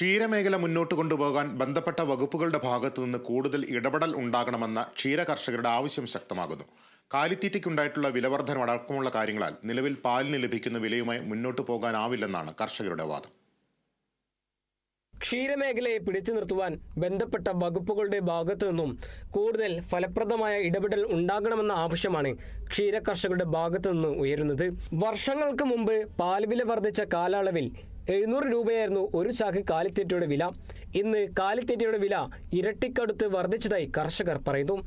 ക്ഷീരമേഖല മുന്നോട്ട് കൊണ്ടുപോകാൻ ബന്ധപ്പെട്ട വകുപ്പുകളുടെ ഭാഗത്തുനിന്ന് കൂടുതൽ ഇടപെടൽ ഉണ്ടാകണമെന്ന ക്ഷീര കർഷകരുടെ ആവശ്യം ശക്തമാകുന്നു. കാലിത്തീറ്റയ്ക്കുണ്ടായിട്ടുള്ള വിലവർദ്ധനവടക്കമുള്ള കാര്യങ്ങളാൽ നിലവിൽ പാലിന് ലഭിക്കുന്ന വിലയുമായി മുന്നോട്ട് പോകാനാവില്ലെന്നാണ് കർഷകരുടെ വാദം. ക്ഷീരമേഖലയെ പിടിച്ചു നിർത്തുവാൻ ബന്ധപ്പെട്ട വകുപ്പുകളുടെ ഭാഗത്തു നിന്നും കൂടുതൽ ഫലപ്രദമായ ഇടപെടൽ ഉണ്ടാകണമെന്ന ആവശ്യമാണ് ക്ഷീര കർഷകരുടെ ഭാഗത്തു നിന്ന് ഉയരുന്നത്. വർഷങ്ങൾക്ക് മുമ്പ് പാൽ വില വർദ്ധിച്ച കാലയളവിൽ 700 രൂപയായിരുന്നു ഒരു ചാക്ക് കാലിത്തീറ്റയുടെ വില. ഇന്ന് കാലിത്തീറ്റയുടെ വില ഇരട്ടിക്കടുത്ത് വർദ്ധിച്ചതായി കർഷകർ പറയുന്നു.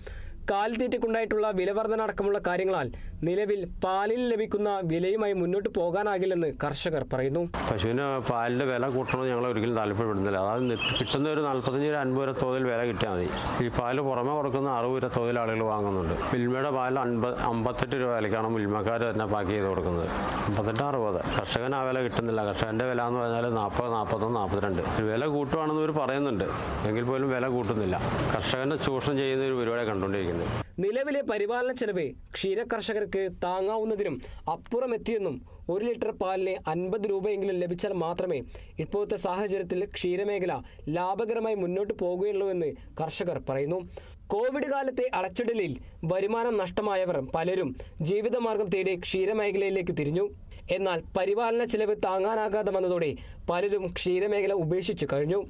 കാലിത്തീറ്റയ്ക്കുണ്ടായിട്ടുള്ള വിലവർധന അടക്കമുള്ള കാര്യങ്ങളാൽ നിലവിൽ പാലിൽ ലഭിക്കുന്ന വിലയുമായി മുന്നോട്ട് പോകാനാകില്ലെന്ന് കർഷകർ പറയുന്നു. പശുവിന് പാലിൻ്റെ വില കൂട്ടണമെന്ന് ഞങ്ങൾ ഒരിക്കലും താല്പര്യപ്പെടുന്നില്ല. അതായത് കിട്ടുന്ന ഒരു 45-50 രൂപ തോതിൽ വില കിട്ടിയാൽ മതി. ഈ പാല് പുറമെ കൊടുക്കുന്ന 60 രൂപ തോതിൽ ആളുകൾ വാങ്ങുന്നുണ്ട്. മിൽമയുടെ പാൽ 58 രൂപ വിലക്കാണ് മിൽമക്കാർ തന്നെ പാക്ക് ചെയ്ത് കൊടുക്കുന്നത്. 58-60. കർഷകന് ആ വില കിട്ടുന്നില്ല. കർഷകൻ്റെ വില എന്ന് പറഞ്ഞാൽ 40, 41, 42. വില കൂട്ടുവാണെന്ന് ഇവർ പറയുന്നുണ്ട്, എങ്കിൽ പോലും വില കൂട്ടുന്നില്ല. കർഷകനെ ചൂഷണം ചെയ്യുന്ന ഒരു പരിപാടി കണ്ടുകൊണ്ടിരിക്കുന്നത്. നിലവിലെ പരിപാലന ചെലവ് ക്ഷീര കർഷകർക്ക് താങ്ങാവുന്നതിനും അപ്പുറം എത്തിയെന്നും 1 ലിറ്റർ പാലിന് 50 രൂപയെങ്കിലും ലഭിച്ചാൽ മാത്രമേ ഇപ്പോഴത്തെ സാഹചര്യത്തിൽ ക്ഷീരമേഖല ലാഭകരമായി മുന്നോട്ട് പോകുകയുള്ളൂ എന്ന് കർഷകർ പറയുന്നു. കോവിഡ് കാലത്തെ അടച്ചിടലിൽ വരുമാനം നഷ്ടമായവർ പലരും ജീവിതമാർഗം തേടി ക്ഷീരമേഖലയിലേക്ക് തിരിഞ്ഞു. എന്നാൽ പരിപാലന ചെലവ് താങ്ങാനാകാതെ വന്നതോടെ പലരും ക്ഷീരമേഖല ഉപേക്ഷിച്ചു കഴിഞ്ഞു.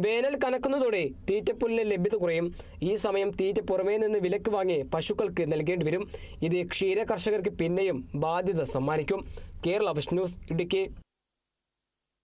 വേനൽ കനക്കുന്നതോടെ തീറ്റപ്പുല്ലിന് ലഭ്യത കുറയും. ഈ സമയം തീറ്റ പുറമേ നിന്ന് വിലക്ക് വാങ്ങി പശുക്കൾക്ക് നൽകേണ്ടി വരും. ഇത് ക്ഷീര കർഷകർക്ക് പിന്നെയും ബാധ്യത സമ്മാനിക്കും. Kerala vision news, Idukki.